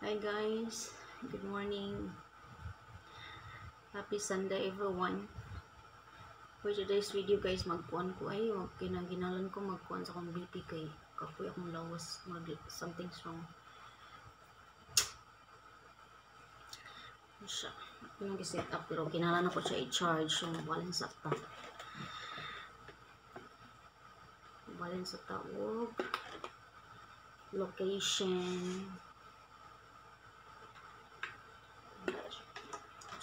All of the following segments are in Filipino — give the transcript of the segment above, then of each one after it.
Hi guys, good morning. Happy Sunday everyone. For today's video guys, magkuhan ko ay kinaginalan ko magkuhan sa akong BP kay kapoy akong lawas, something's wrong. Siya, ako nang giset up pero kinalan ako siya i-charge yung balance sa ta. Balance sa tawag. Location.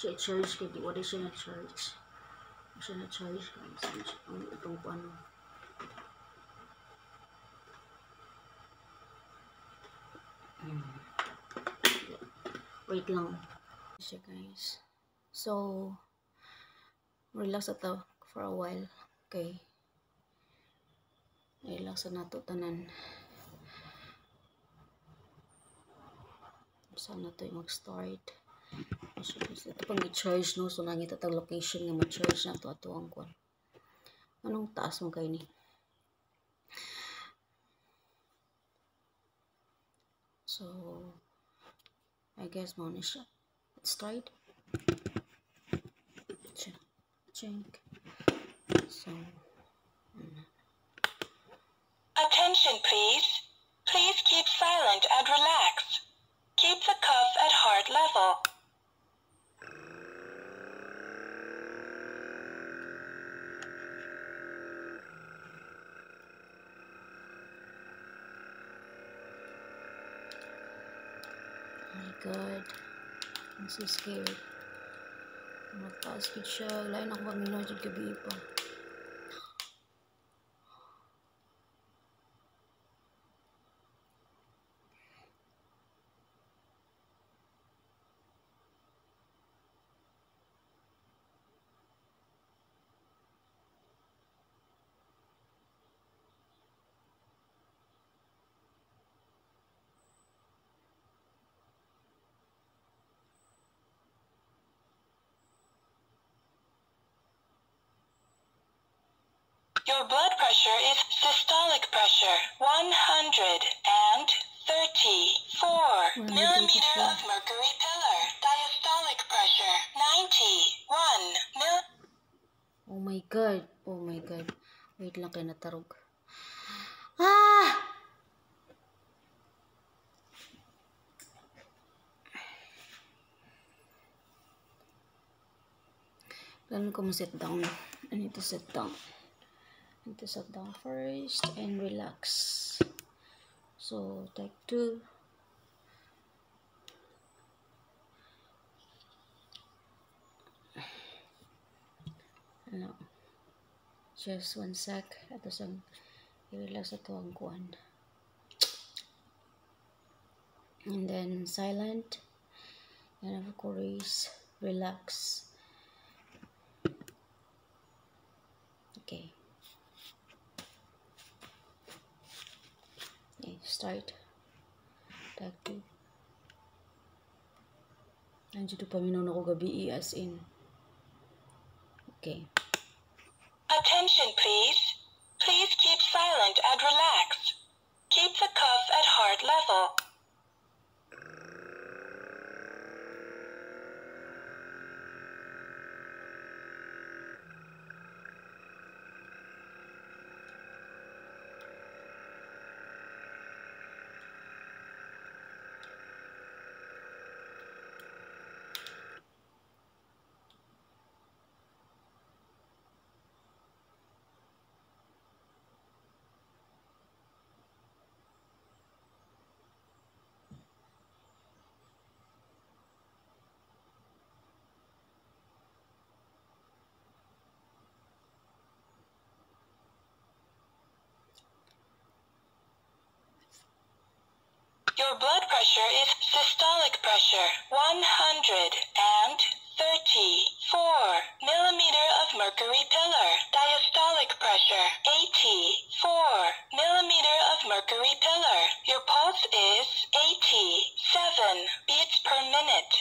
Siya i-charge kaya di wala siya na-charge. Siya na-charge ang itong ano. Wait lang. Siya guys. So, relax ata for a while. Okay. Relax na to tanan. Saan na to mag-start? So, ito pang i-charge no. So, nangita tag location nga ma-charge na to ato ang kwan. Anong taas mo kayo ni? So, I guess mo na siya. Let's start. Check. So, attention please. Please keep silent and relax. Keep the cuff at heart level. oh my God. I'm so scared. Magtaas ko siya. Lain ako pamino dyan gabi pa. Your blood pressure is systolic pressure 134 millimeter of mercury pillar. Diastolic pressure 91 mil. Oh my God. Oh my God. Wait lang kayo natarog. Ah! Kailan ko ma-sit down? I need to sit down. I need to sit down first and relax. So, take 2. Ano? Just 1 sec. Ito sa i-relax ito ang kuwan. And then silent. And of course, relax. Okay. Okay, start. Take 2. Nandiyo paminaw na ko gabi as in. Okay. Attention please. Please keep silent and relax. Keep the cuff at heart level. Your blood pressure is systolic pressure 134 millimeter of mercury pillar. Diastolic pressure 84 millimeter of mercury pillar. Your pulse is 87 beats per minute.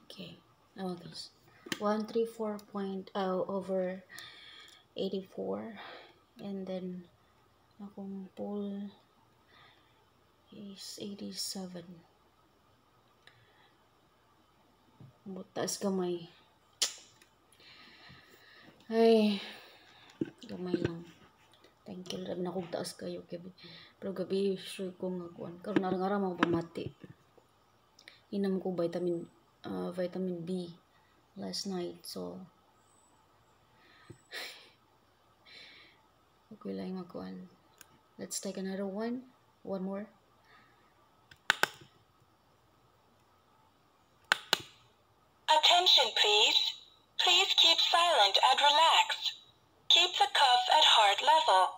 Okay. Oh, this 134.0 over 84. And then, akong pull is 87. Taas gamay. Ay, gamay lang. Thank you. Labi na kong taas kayo. Pero gabi, sure ko nga kuhan. Karoon narang-arang ako pamati. Inam ko vitamin B last night. So, okay lang makuhan. Let's take another one. One more. Attention, please. Please keep silent and relax. Keep the cuff at heart level.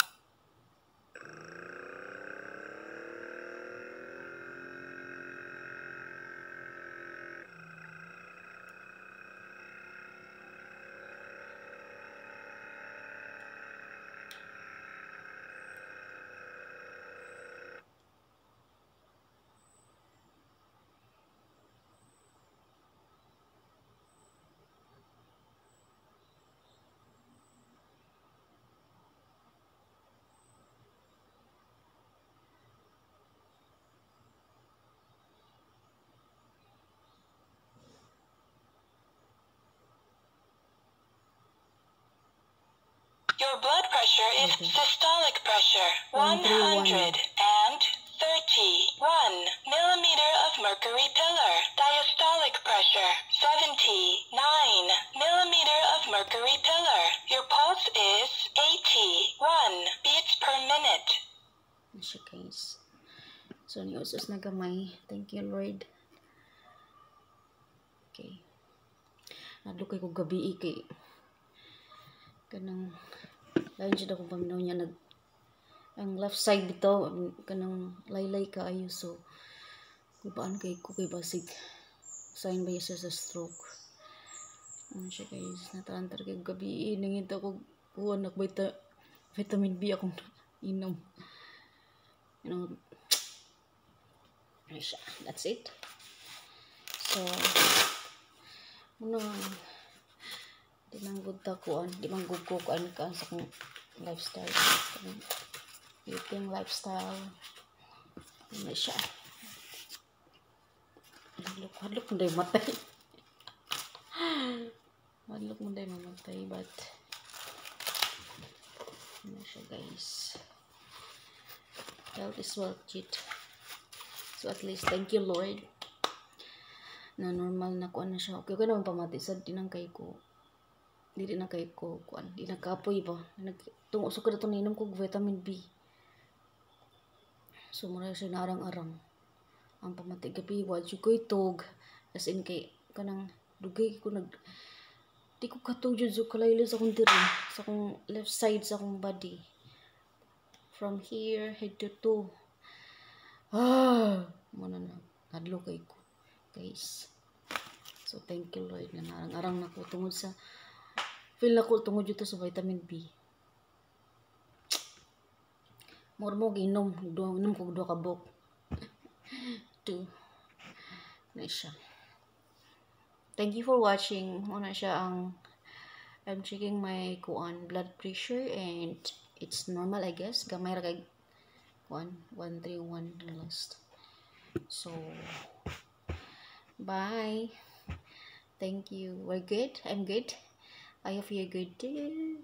Your blood pressure is systolic pressure, 131 millimeter of mercury pillar. Diastolic pressure, 79 millimeter of mercury pillar. Your pulse is 81 beats per minute. Siya guys. So, niusos na gamay. Thank you, Lord. Okay. Nadlukay ko gabi kay kanang lain siya akong paminaw niya ang left side bitaw kanang laylay kaayo, so kupaan kay ko kay basig sign ba siya sa stroke. Ano siya guys, natarantar kay gabi nangita ko kuha nak vitamin B akong inom, you know. Ay siya, that's it. So muna di manggod ta kuan, di manggod ko kuan ka sa kong lifestyle, eating lifestyle. Ano siya, hadlok mo day matay. Hadlok mo day mamatay, but ano siya guys, health is wealth, cheat. So at least thank you Lord na normal na kuan na siya. Okay naman pamati sad dinang kay ko, dili na kay ko kuan, di nagkapoy ba tungo so kada inom ko vitamin B. So mura siya narang-arang ang pamati gabi, wa jud ko itog, as in kay kanang dugay ko di ko katog jud so kalaylo sa akong diri, sa akong left side sa akong body, from here head to toe. Muna na hadlo kay ko guys. So thank you Lord na narang-arang na ko tungod sa feel na ko tungod dito sa vitamin B. More mo ginom ko 2 ka buok. 2 na siya. Thank you for watching. Muna siya ang I'm checking my kuan blood pressure and it's normal I guess. Gamay ra kay 131 last. So bye. Thank you. We're good. I'm good. I hope you're good too.